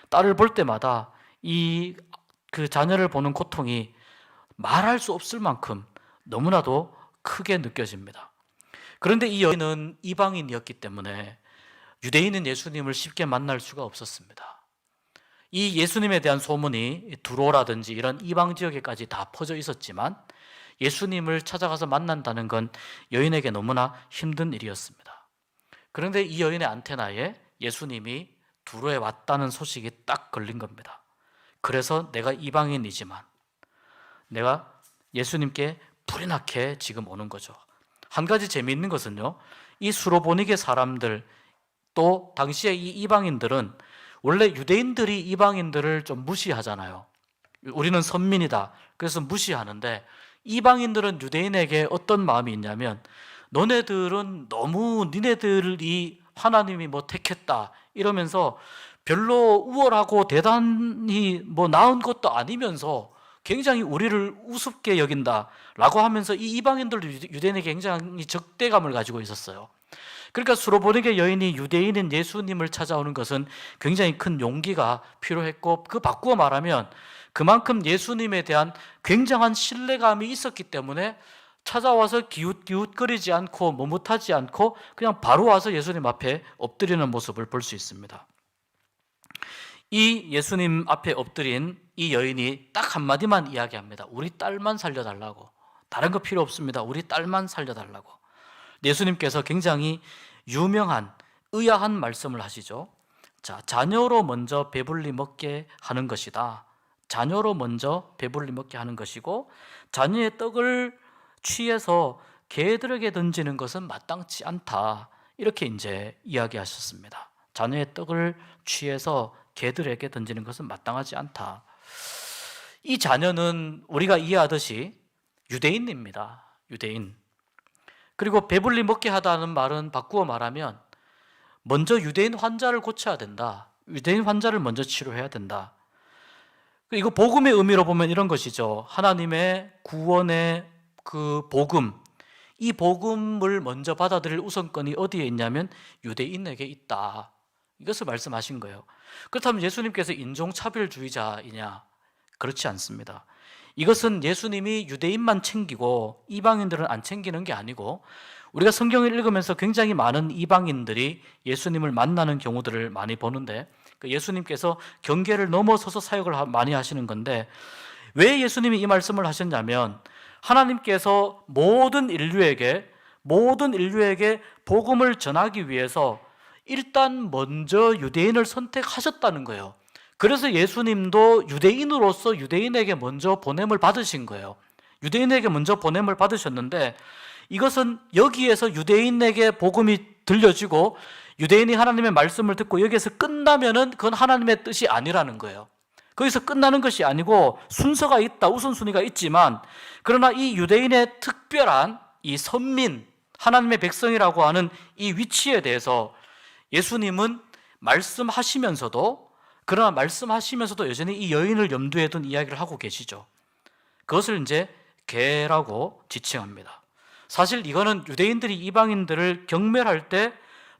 딸을 볼 때마다 그 자녀를 보는 고통이 말할 수 없을 만큼 너무나도 크게 느껴집니다. 그런데 이 여인은 이방인이었기 때문에 유대인은 예수님을 쉽게 만날 수가 없었습니다. 이 예수님에 대한 소문이 두로라든지 이런 이방 지역에까지 다 퍼져 있었지만 예수님을 찾아가서 만난다는 건 여인에게 너무나 힘든 일이었습니다. 그런데 이 여인의 안테나에 예수님이 두로에 왔다는 소식이 딱 걸린 겁니다. 그래서 내가 이방인이지만 내가 예수님께 불이 나게 지금 오는 거죠. 한 가지 재미있는 것은요, 이 수로보니게 사람들, 또 당시에 이 이방인들은 원래 유대인들이 이방인들을 좀 무시하잖아요. 우리는 선민이다, 그래서 무시하는데, 이방인들은 유대인에게 어떤 마음이 있냐면, 너네들은 너무 니네들이 하나님이 뭐 택했다 이러면서 별로 우월하고 대단히 뭐 나은 것도 아니면서 굉장히 우리를 우습게 여긴다라고 하면서 이 이방인들도 유대인에게 굉장히 적대감을 가지고 있었어요. 그러니까 수로보니게 여인이 유대인인 예수님을 찾아오는 것은 굉장히 큰 용기가 필요했고, 그 바꾸어 말하면 그만큼 예수님에 대한 굉장한 신뢰감이 있었기 때문에 찾아와서 기웃기웃거리지 않고 머뭇하지 않고 그냥 바로 와서 예수님 앞에 엎드리는 모습을 볼 수 있습니다. 이 예수님 앞에 엎드린 이 여인이 딱 한마디만 이야기합니다. 우리 딸만 살려달라고. 다른 거 필요 없습니다. 우리 딸만 살려달라고. 예수님께서 굉장히 유명한 의아한 말씀을 하시죠. 자, 자녀로 먼저 배불리 먹게 하는 것이다. 자녀로 먼저 배불리 먹게 하는 것이고, 자녀의 떡을 취해서 개들에게 던지는 것은 마땅치 않다. 이렇게 이제 이야기하셨습니다. 자녀의 떡을 취해서 개들에게 던지는 것은 마땅하지 않다. 이 자녀는 우리가 이해하듯이 유대인입니다. 유대인. 그리고 배불리 먹게 하다는 말은 바꾸어 말하면 먼저 유대인 환자를 고쳐야 된다. 유대인 환자를 먼저 치료해야 된다. 이거 복음의 의미로 보면 이런 것이죠. 하나님의 구원의 그 복음, 이 복음을 먼저 받아들일 우선권이 어디에 있냐면 유대인에게 있다. 이것을 말씀하신 거예요. 그렇다면 예수님께서 인종차별주의자이냐? 그렇지 않습니다. 이것은 예수님이 유대인만 챙기고 이방인들은 안 챙기는 게 아니고, 우리가 성경을 읽으면서 굉장히 많은 이방인들이 예수님을 만나는 경우들을 많이 보는데, 예수님께서 경계를 넘어서서 사역을 많이 하시는 건데, 왜 예수님이 이 말씀을 하셨냐면 하나님께서 모든 인류에게 복음을 전하기 위해서 일단 먼저 유대인을 선택하셨다는 거예요. 그래서 예수님도 유대인으로서 유대인에게 먼저 보냄을 받으신 거예요. 유대인에게 먼저 보냄을 받으셨는데, 이것은 여기에서 유대인에게 복음이 들려지고 유대인이 하나님의 말씀을 듣고 여기에서 끝나면은 그건 하나님의 뜻이 아니라는 거예요. 거기서 끝나는 것이 아니고 순서가 있다, 우선순위가 있지만, 그러나 이 유대인의 특별한 이 선민, 하나님의 백성이라고 하는 이 위치에 대해서 예수님은 말씀하시면서도 여전히 이 여인을 염두에 둔 이야기를 하고 계시죠. 그것을 이제 개라고 지칭합니다. 사실 이거는 유대인들이 이방인들을 경멸할 때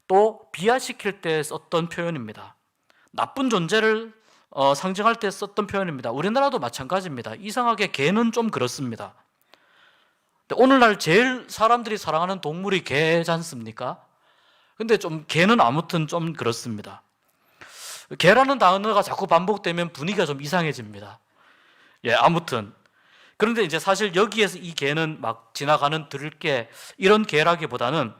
또 비하시킬 때 썼던 표현입니다. 나쁜 존재를 상징할 때 썼던 표현입니다. 우리나라도 마찬가지입니다. 이상하게 개는 좀 그렇습니다. 오늘날 제일 사람들이 사랑하는 동물이 개지 않습니까? 근데 좀 개는 아무튼 좀 그렇습니다. 개라는 단어가 자꾸 반복되면 분위기가 좀 이상해집니다. 예, 아무튼 그런데 이제 사실 여기에서 이 개는 막 지나가는 들개 이런 개라기보다는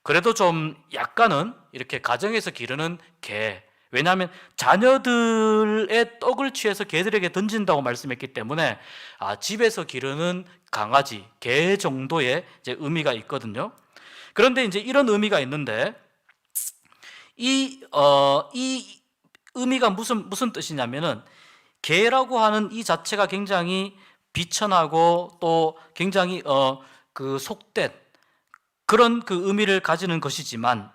그래도 좀 약간은 이렇게 가정에서 기르는 개. 왜냐하면 자녀들의 떡을 취해서 개들에게 던진다고 말씀했기 때문에 집에서 기르는 강아지, 개 정도의 이제 의미가 있거든요. 그런데 이제 이런 의미가 있는데 이 의미가 무슨 뜻이냐면은 개라고 하는 이 자체가 굉장히 비천하고 또 굉장히 그 속된 그런 그 의미를 가지는 것이지만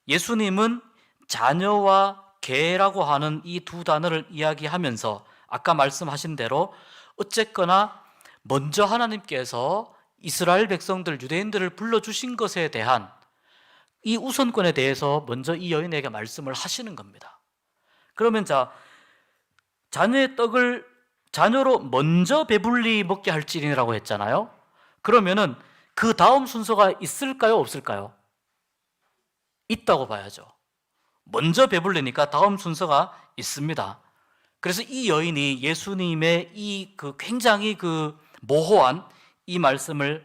예수님은 자녀와 개라고 하는 이 두 단어를 이야기하면서 아까 말씀하신 대로 어쨌거나 먼저 하나님께서 이스라엘 백성들, 유대인들을 불러주신 것에 대한 이 우선권에 대해서 먼저 이 여인에게 말씀을 하시는 겁니다. 그러면 자녀의 떡을 자녀로 먼저 배불리 먹게 할지니라고 했잖아요. 그러면은 그 다음 순서가 있을까요, 없을까요? 있다고 봐야죠. 먼저 배불리니까 다음 순서가 있습니다. 그래서 이 여인이 예수님의 이 굉장히 모호한 이 말씀을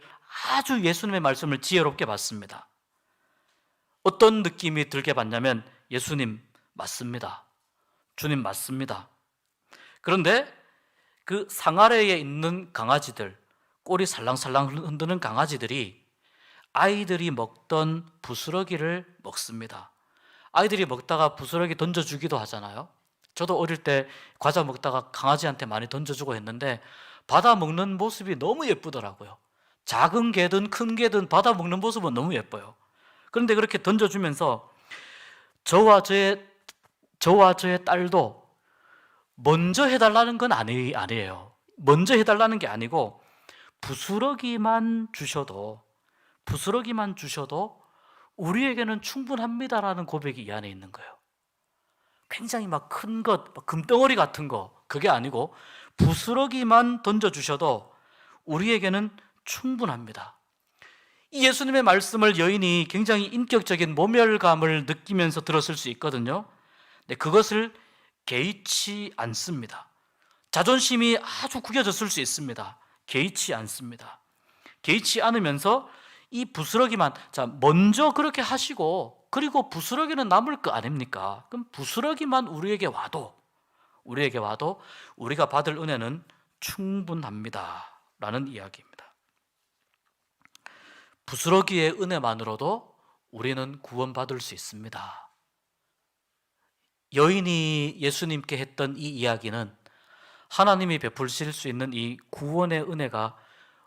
아주 예수님의 말씀을 지혜롭게 받습니다. 어떤 느낌이 들게 받냐면 예수님 맞습니다. 주님 맞습니다. 그런데 그 상 아래에 있는 강아지들, 꼬리 살랑살랑 흔드는 강아지들이 아이들이 먹던 부스러기를 먹습니다. 아이들이 먹다가 부스러기 던져주기도 하잖아요. 저도 어릴 때 과자 먹다가 강아지한테 많이 던져주고 했는데 받아 먹는 모습이 너무 예쁘더라고요. 작은 개든 큰 개든 받아 먹는 모습은 너무 예뻐요. 그런데 그렇게 던져주면서 저와 저의 딸도 먼저 해달라는 건 아니에요. 먼저 해달라는 게 아니고 부스러기만 주셔도 우리에게는 충분합니다라는 고백이 이 안에 있는 거예요. 굉장히 막 큰 것, 금덩어리 같은 거 그게 아니고 부스러기만 던져주셔도 우리에게는 충분합니다. 이 예수님의 말씀을 여인이 굉장히 인격적인 모멸감을 느끼면서 들었을 수 있거든요. 근데 그것을 개의치 않습니다. 자존심이 아주 구겨졌을 수 있습니다. 개의치 않습니다. 개의치 않으면서 이 부스러기만 먼저 그렇게 하시고 그리고 부스러기는 남을 거 아닙니까? 그럼 부스러기만 우리에게 와도 우리가 받을 은혜는 충분합니다 라는 이야기입니다. 부스러기의 은혜만으로도 우리는 구원받을 수 있습니다. 여인이 예수님께 했던 이 이야기는 하나님이 베푸실 수 있는 이 구원의 은혜가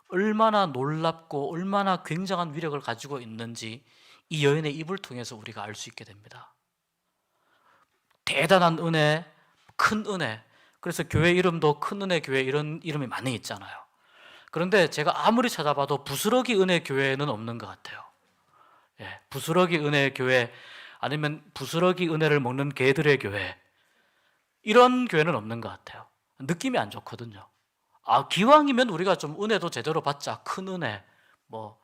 얼마나 놀랍고 얼마나 굉장한 위력을 가지고 있는지 이 여인의 입을 통해서 우리가 알 수 있게 됩니다. 대단한 은혜, 큰 은혜. 그래서 교회 이름도 큰 은혜 교회 이런 이름이 많이 있잖아요. 그런데 제가 아무리 찾아봐도 부스러기 은혜 교회는 없는 것 같아요. 예, 부스러기 은혜 교회 아니면 부스러기 은혜를 먹는 개들의 교회 이런 교회는 없는 것 같아요. 느낌이 안 좋거든요. 기왕이면 우리가 좀 은혜도 제대로 받자. 큰 은혜 뭐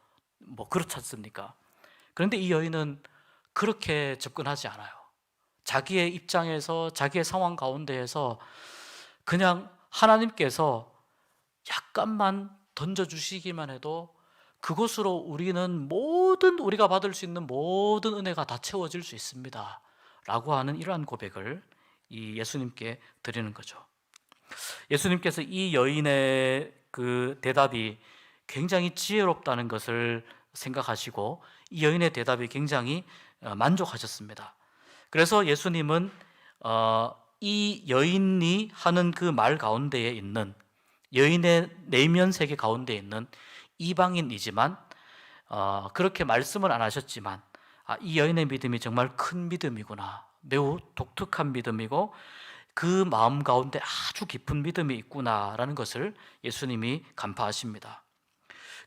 그렇지 않습니까? 그런데 이 여인은 그렇게 접근하지 않아요. 자기의 입장에서 자기의 상황 가운데에서 그냥 하나님께서 약간만 던져주시기만 해도 그것으로 우리가 받을 수 있는 모든 은혜가 다 채워질 수 있습니다 라고 하는 이러한 고백을 이 예수님께 드리는 거죠. 예수님께서 이 여인의 그 대답이 굉장히 지혜롭다는 것을 생각하시고 이 여인의 대답이 굉장히 만족하셨습니다. 그래서 예수님은 이 여인이 하는 그 말 가운데에 있는 여인의 내면 세계 가운데 있는 이방인이지만 그렇게 말씀을 안 하셨지만 이 여인의 믿음이 정말 큰 믿음이구나, 매우 독특한 믿음이고 그 마음 가운데 아주 깊은 믿음이 있구나라는 것을 예수님이 간파하십니다.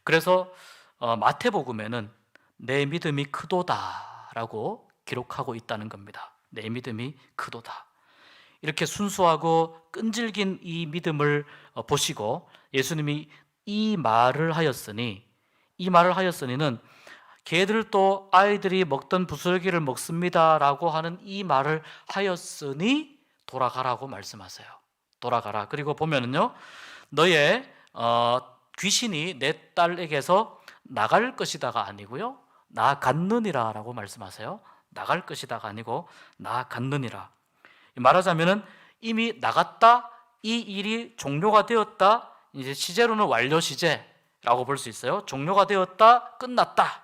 그래서 마태복음에는 내 믿음이 크도다라고 기록하고 있다는 겁니다. 내 믿음이 크도다. 이렇게 순수하고 끈질긴 이 믿음을 보시고 예수님이 이 말을 하였으니는 개들도 아이들이 먹던 부스러기를 먹습니다라고 하는 이 말을 하였으니 돌아가라고 말씀하세요. 돌아가라. 그리고 보면은요, 너의 귀신이 내 딸에게서 나갈 것이다가 아니고요, 나갔느니라 라고 말씀하세요. 나갈 것이다가 아니고 나갔느니라. 말하자면은 이미 나갔다, 이 일이 종료가 되었다, 이제 시제로는 완료 시제라고 볼 수 있어요. 종료가 되었다, 끝났다.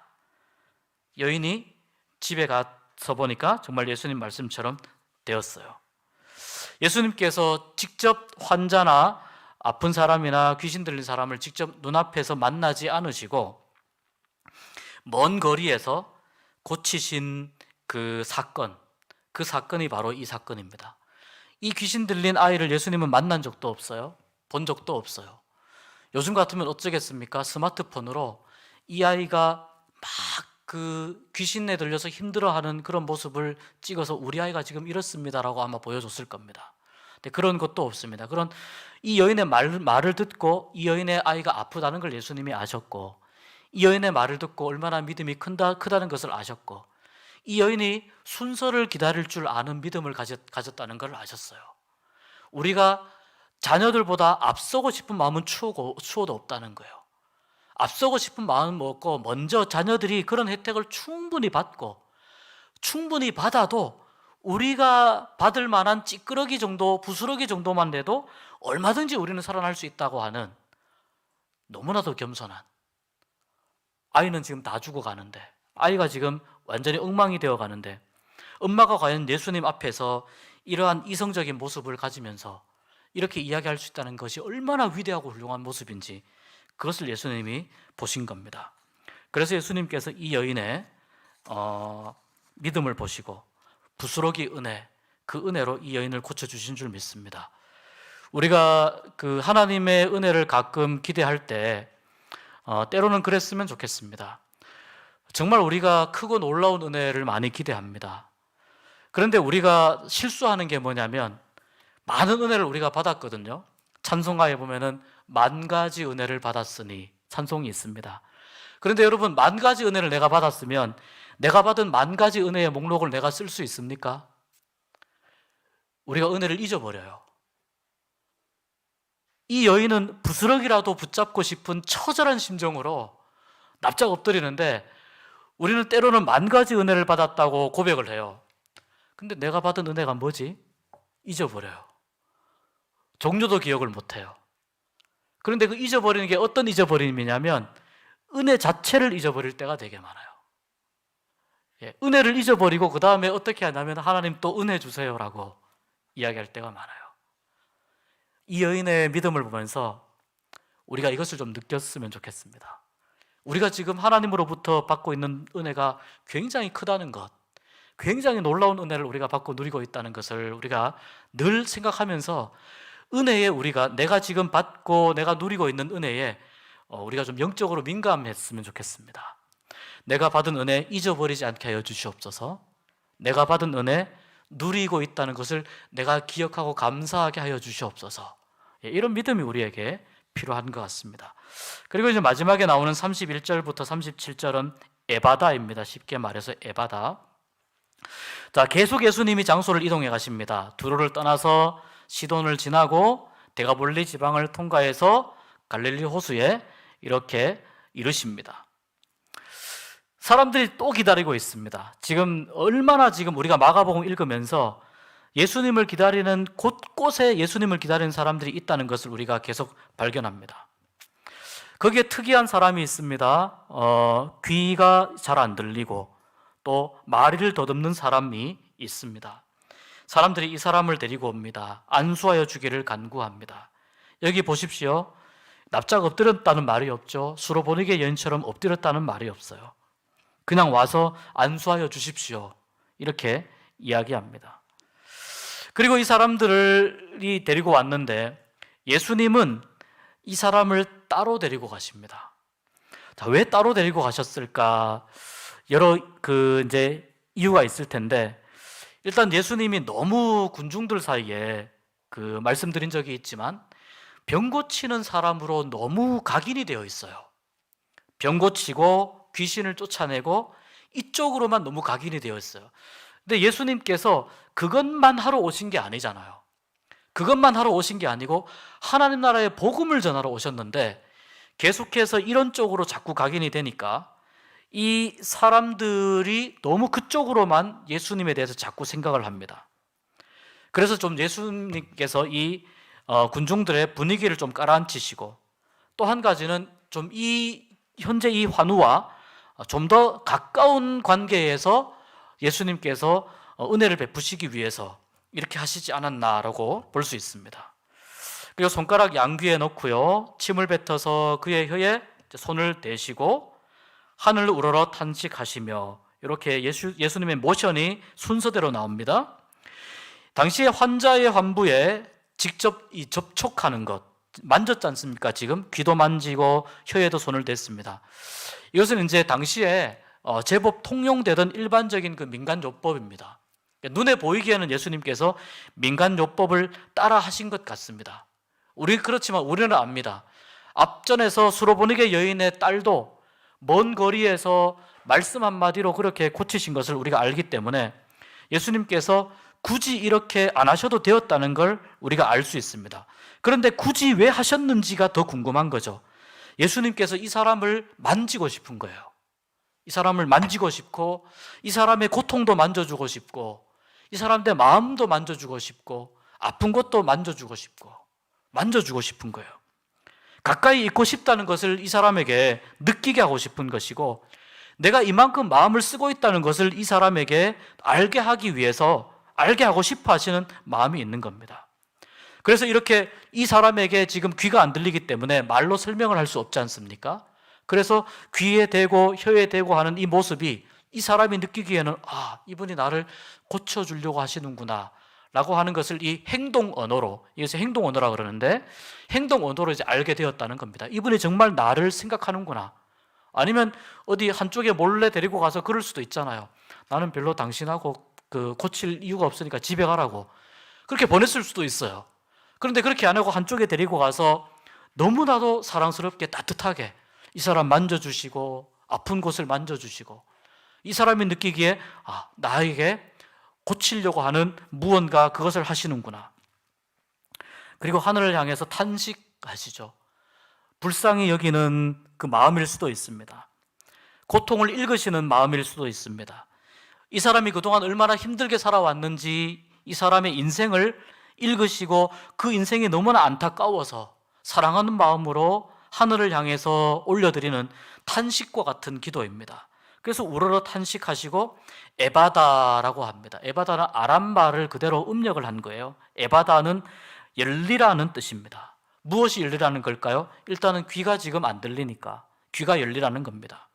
여인이 집에 가서 보니까 정말 예수님 말씀처럼 되었어요. 예수님께서 직접 환자나 아픈 사람이나 귀신 들린 사람을 직접 눈앞에서 만나지 않으시고 먼 거리에서 고치신 그 사건이 바로 이 사건입니다. 이 귀신 들린 아이를 예수님은 만난 적도 없어요. 본 적도 없어요. 요즘 같으면 어쩌겠습니까? 스마트폰으로 이 아이가 막 그 귀신에 들려서 힘들어하는 그런 모습을 찍어서 우리 아이가 지금 이렇습니다라고 아마 보여줬을 겁니다. 근데 그런 것도 없습니다. 그런 이 여인의 말을 듣고 이 여인의 아이가 아프다는 걸 예수님이 아셨고, 이 여인의 말을 듣고 얼마나 믿음이 크다는 것을 아셨고, 이 여인이 순서를 기다릴 줄 아는 믿음을 가졌다는 걸 아셨어요. 우리가 자녀들보다 앞서고 싶은 마음은 추호도 없다는 거예요. 앞서고 싶은 마음은 없고, 먼저 자녀들이 그런 혜택을 충분히 받고, 충분히 받아도 우리가 받을 만한 찌끄러기 정도, 부스러기 정도만 돼도 얼마든지 우리는 살아날 수 있다고 하는, 너무나도 겸손한, 아이는 지금 다 죽어가는데, 아이가 지금 완전히 엉망이 되어가는데, 엄마가 과연 예수님 앞에서 이러한 이성적인 모습을 가지면서 이렇게 이야기할 수 있다는 것이 얼마나 위대하고 훌륭한 모습인지, 그것을 예수님이 보신 겁니다. 그래서 예수님께서 이 여인의 믿음을 보시고 부스러기 은혜, 그 은혜로 이 여인을 고쳐주신 줄 믿습니다. 우리가 그 하나님의 은혜를 가끔 기대할 때 때로는 그랬으면 좋겠습니다. 정말 우리가 크고 놀라운 은혜를 많이 기대합니다. 그런데 우리가 실수하는 게 뭐냐면, 많은 은혜를 우리가 받았거든요. 찬송가에 보면은 만 가지 은혜를 받았으니 찬송이 있습니다. 그런데 여러분, 만 가지 은혜를 내가 받았으면 내가 받은 만 가지 은혜의 목록을 내가 쓸 수 있습니까? 우리가 은혜를 잊어버려요. 이 여인은 부스러기라도 붙잡고 싶은 처절한 심정으로 납작 엎드리는데, 우리는 때로는 만 가지 은혜를 받았다고 고백을 해요. 근데 내가 받은 은혜가 뭐지? 잊어버려요. 종류도 기억을 못해요. 그런데 그 잊어버리는 게 어떤 잊어버림이냐면, 은혜 자체를 잊어버릴 때가 되게 많아요. 은혜를 잊어버리고 그 다음에 어떻게 하냐면, 하나님 또 은혜 주세요라고 이야기할 때가 많아요. 이 여인의 믿음을 보면서 우리가 이것을 좀 느꼈으면 좋겠습니다. 우리가 지금 하나님으로부터 받고 있는 은혜가 굉장히 크다는 것, 굉장히 놀라운 은혜를 우리가 받고 누리고 있다는 것을 우리가 늘 생각하면서, 은혜에 우리가, 내가 지금 받고 내가 누리고 있는 은혜에 우리가 좀 영적으로 민감했으면 좋겠습니다. 내가 받은 은혜 잊어버리지 않게 하여 주시옵소서. 내가 받은 은혜 누리고 있다는 것을 내가 기억하고 감사하게 하여 주시옵소서. 이런 믿음이 우리에게 필요한 것 같습니다. 그리고 이제 마지막에 나오는 31절부터 37절은 에바다입니다. 쉽게 말해서 에바다. 자, 계속 예수님이 장소를 이동해 가십니다. 두로를 떠나서 시돈을 지나고 데가볼리 지방을 통과해서 갈릴리 호수에 이렇게 이르십니다. 사람들이 또 기다리고 있습니다. 지금 얼마나 지금 우리가 마가복음 읽으면서 예수님을 기다리는, 곳곳에 예수님을 기다리는 사람들이 있다는 것을 우리가 계속 발견합니다. 거기에 특이한 사람이 있습니다. 귀가 잘 안 들리고 또 마리를 더듬는 사람이 있습니다. 사람들이 이 사람을 데리고 옵니다. 안수하여 주기를 간구합니다. 여기 보십시오. 납작 엎드렸다는 말이 없죠. 수로보니게 여인처럼 엎드렸다는 말이 없어요. 그냥 와서 안수하여 주십시오, 이렇게 이야기합니다. 그리고 이 사람들이 데리고 왔는데 예수님은 이 사람을 따로 데리고 가십니다. 자, 왜 따로 데리고 가셨을까? 여러 이제 이유가 있을 텐데, 일단 예수님이 너무 군중들 사이에 말씀드린 적이 있지만 병 고치는 사람으로 너무 각인이 되어 있어요. 병 고치고 귀신을 쫓아내고 이쪽으로만 너무 각인이 되어 있어요. 근데 예수님께서 그것만 하러 오신 게 아니잖아요. 그것만 하러 오신 게 아니고 하나님 나라의 복음을 전하러 오셨는데 계속해서 이런 쪽으로 자꾸 각인이 되니까 이 사람들이 너무 그쪽으로만 예수님에 대해서 자꾸 생각을 합니다. 그래서 좀 예수님께서 이 군중들의 분위기를 좀 깔아앉히시고, 또 한 가지는 좀 현재 이 환우와 좀 더 가까운 관계에서 예수님께서 은혜를 베푸시기 위해서 이렇게 하시지 않았나라고 볼 수 있습니다. 그리고 손가락 양귀에 넣고요, 침을 뱉어서 그의 혀에 손을 대시고 하늘을 우러러 탄식하시며, 이렇게 예수님의 모션이 순서대로 나옵니다. 당시에 환자의 환부에 직접 접촉하는 것, 만졌지 않습니까? 지금 귀도 만지고 혀에도 손을 댔습니다. 이것은 이제 당시에 제법 통용되던 일반적인 그 민간요법입니다. 눈에 보이기에는 예수님께서 민간요법을 따라 하신 것 같습니다. 그렇지만 우리는 압니다. 앞전에서 수로보니게 여인의 딸도 먼 거리에서 말씀 한마디로 그렇게 고치신 것을 우리가 알기 때문에 예수님께서 굳이 이렇게 안 하셔도 되었다는 걸 우리가 알 수 있습니다. 그런데 굳이 왜 하셨는지가 더 궁금한 거죠. 예수님께서 이 사람을 만지고 싶은 거예요. 이 사람을 만지고 싶고, 이 사람의 고통도 만져주고 싶고, 이 사람의 마음도 만져주고 싶고, 아픈 것도 만져주고 싶은 거예요. 가까이 있고 싶다는 것을 이 사람에게 느끼게 하고 싶은 것이고, 내가 이만큼 마음을 쓰고 있다는 것을 이 사람에게 알게 하기 위해서, 알게 하고 싶어 하시는 마음이 있는 겁니다. 그래서 이렇게 이 사람에게 지금 귀가 안 들리기 때문에 말로 설명을 할 수 없지 않습니까? 그래서 귀에 대고 혀에 대고 하는 이 모습이 이 사람이 느끼기에는 이분이 나를 고쳐주려고 하시는구나 라고 하는 것을 이 행동 언어로, 이것을 행동 언어라고 그러는데, 행동 언어로 이제 알게 되었다는 겁니다. 이분이 정말 나를 생각하는구나. 아니면 어디 한쪽에 몰래 데리고 가서 그럴 수도 있잖아요. 나는 별로 당신하고 고칠 이유가 없으니까 집에 가라고 그렇게 보냈을 수도 있어요. 그런데 그렇게 안 하고 한쪽에 데리고 가서 너무나도 사랑스럽게 따뜻하게 이 사람 만져주시고, 아픈 곳을 만져주시고, 이 사람이 느끼기에 나에게 고치려고 하는 무언가, 그것을 하시는구나. 그리고 하늘을 향해서 탄식하시죠. 불쌍히 여기는 그 마음일 수도 있습니다. 고통을 읽으시는 마음일 수도 있습니다. 이 사람이 그동안 얼마나 힘들게 살아왔는지 이 사람의 인생을 읽으시고, 그 인생이 너무나 안타까워서 사랑하는 마음으로 하늘을 향해서 올려드리는 탄식과 같은 기도입니다. 그래서 우러러 탄식하시고 에바다라고 합니다. 에바다는 아람말을 그대로 음력을 한 거예요. 에바다는 열리라는 뜻입니다. 무엇이 열리라는 걸까요? 일단은 귀가 지금 안 들리니까 귀가 열리라는 겁니다.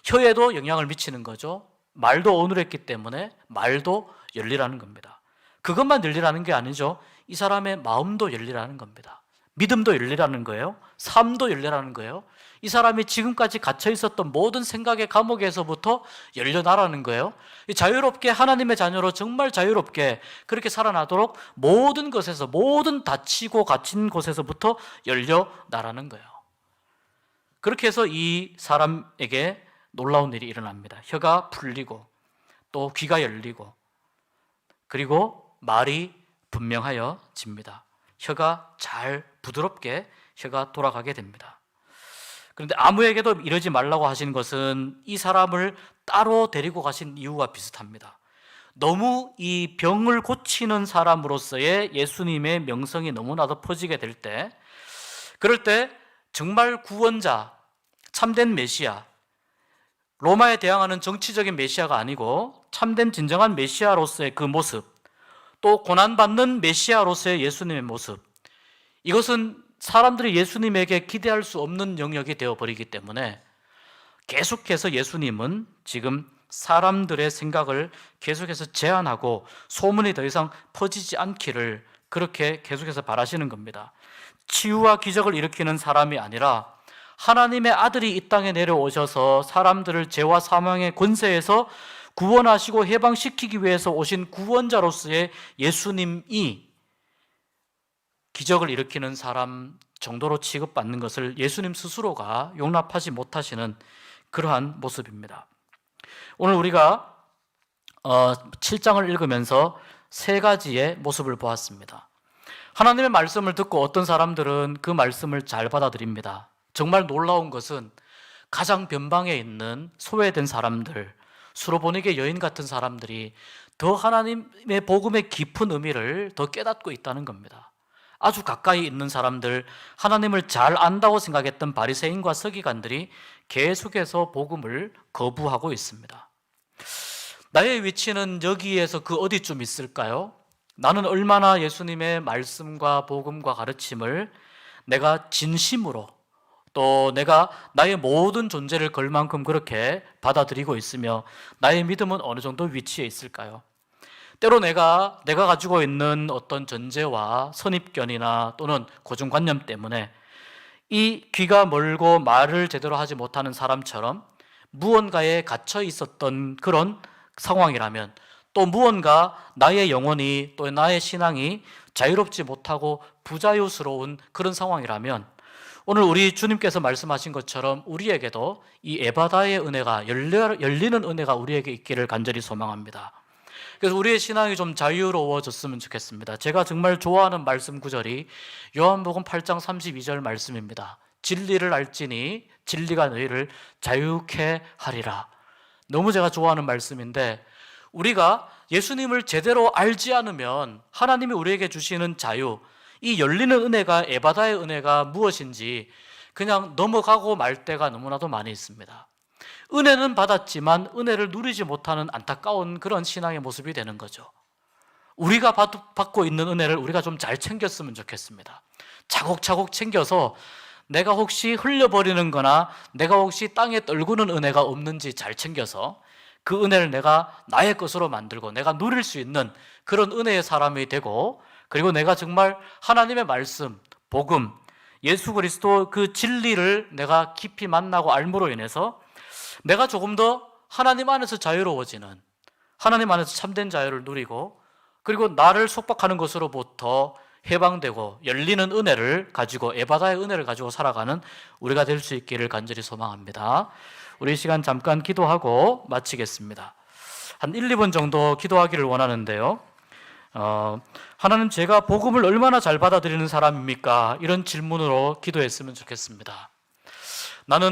혀에도 영향을 미치는 거죠. 말도 어눌했기 때문에 말도 열리라는 겁니다. 그것만 열리라는 게 아니죠. 이 사람의 마음도 열리라는 겁니다. 믿음도 열리라는 거예요. 삶도 열리라는 거예요. 이 사람이 지금까지 갇혀 있었던 모든 생각의 감옥에서부터 열려나라는 거예요. 자유롭게 하나님의 자녀로 정말 자유롭게 그렇게 살아나도록 모든 것에서, 모든 닫히고 갇힌 곳에서부터 열려나라는 거예요. 그렇게 해서 이 사람에게 놀라운 일이 일어납니다. 혀가 풀리고 또 귀가 열리고, 그리고 말이 분명하여집니다. 혀가 잘 부드럽게 혀가 돌아가게 됩니다. 그런데 아무에게도 이러지 말라고 하신 것은 이 사람을 따로 데리고 가신 이유가 비슷합니다. 너무 이 병을 고치는 사람으로서의 예수님의 명성이 너무나도 퍼지게 될 때, 그럴 때 정말 구원자, 참된 메시아, 로마에 대항하는 정치적인 메시아가 아니고 참된 진정한 메시아로서의 그 모습, 또 고난받는 메시아로서의 예수님의 모습, 이것은 사람들이 예수님에게 기대할 수 없는 영역이 되어버리기 때문에 계속해서 예수님은 지금 사람들의 생각을 계속해서 제한하고 소문이 더 이상 퍼지지 않기를 그렇게 계속해서 바라시는 겁니다. 치유와 기적을 일으키는 사람이 아니라 하나님의 아들이 이 땅에 내려오셔서 사람들을 죄와 사망의 권세에서 구원하시고 해방시키기 위해서 오신 구원자로서의 예수님이 기적을 일으키는 사람 정도로 취급받는 것을 예수님 스스로가 용납하지 못하시는 그러한 모습입니다. 오늘 우리가 7장을 읽으면서 세 가지의 모습을 보았습니다. 하나님의 말씀을 듣고 어떤 사람들은 그 말씀을 잘 받아들입니다. 정말 놀라운 것은 가장 변방에 있는 소외된 사람들, 수로보니게 여인 같은 사람들이 더 하나님의 복음의 깊은 의미를 더 깨닫고 있다는 겁니다. 아주 가까이 있는 사람들, 하나님을 잘 안다고 생각했던 바리새인과 서기관들이 계속해서 복음을 거부하고 있습니다. 나의 위치는 여기에서 그 어디쯤 있을까요? 나는 얼마나 예수님의 말씀과 복음과 가르침을 내가 진심으로, 또 내가 나의 모든 존재를 걸 만큼 그렇게 받아들이고 있으며 나의 믿음은 어느 정도 위치에 있을까요? 때로 내가 가지고 있는 어떤 전제와 선입견이나 또는 고정관념 때문에 이 귀가 멀고 말을 제대로 하지 못하는 사람처럼 무언가에 갇혀 있었던 그런 상황이라면, 또 무언가 나의 영혼이, 또 나의 신앙이 자유롭지 못하고 부자유스러운 그런 상황이라면, 오늘 우리 주님께서 말씀하신 것처럼 우리에게도 이 에바다의 은혜가, 열리는 은혜가 우리에게 있기를 간절히 소망합니다. 그래서 우리의 신앙이 좀 자유로워졌으면 좋겠습니다. 제가 정말 좋아하는 말씀 구절이 요한복음 8장 32절 말씀입니다. 진리를 알지니 진리가 너희를 자유케 하리라. 너무 제가 좋아하는 말씀인데, 우리가 예수님을 제대로 알지 않으면 하나님이 우리에게 주시는 자유, 이 열리는 은혜가, 에바다의 은혜가 무엇인지 그냥 넘어가고 말 때가 너무나도 많이 있습니다. 은혜는 받았지만 은혜를 누리지 못하는 안타까운 그런 신앙의 모습이 되는 거죠. 우리가 받고 있는 은혜를 우리가 좀 잘 챙겼으면 좋겠습니다. 차곡차곡 챙겨서 내가 혹시 흘려버리는 거나 내가 혹시 땅에 떨구는 은혜가 없는지 잘 챙겨서 그 은혜를 내가 나의 것으로 만들고 내가 누릴 수 있는 그런 은혜의 사람이 되고, 그리고 내가 정말 하나님의 말씀, 복음, 예수 그리스도 그 진리를 내가 깊이 만나고 알므로 인해서 내가 조금 더 하나님 안에서 자유로워지는, 하나님 안에서 참된 자유를 누리고, 그리고 나를 속박하는 것으로부터 해방되고 열리는 은혜를 가지고, 에바다의 은혜를 가지고 살아가는 우리가 될 수 있기를 간절히 소망합니다. 우리 시간 잠깐 기도하고 마치겠습니다. 한 1, 2분 정도 기도하기를 원하는데요. 하나님, 제가 복음을 얼마나 잘 받아들이는 사람입니까? 이런 질문으로 기도했으면 좋겠습니다. 나는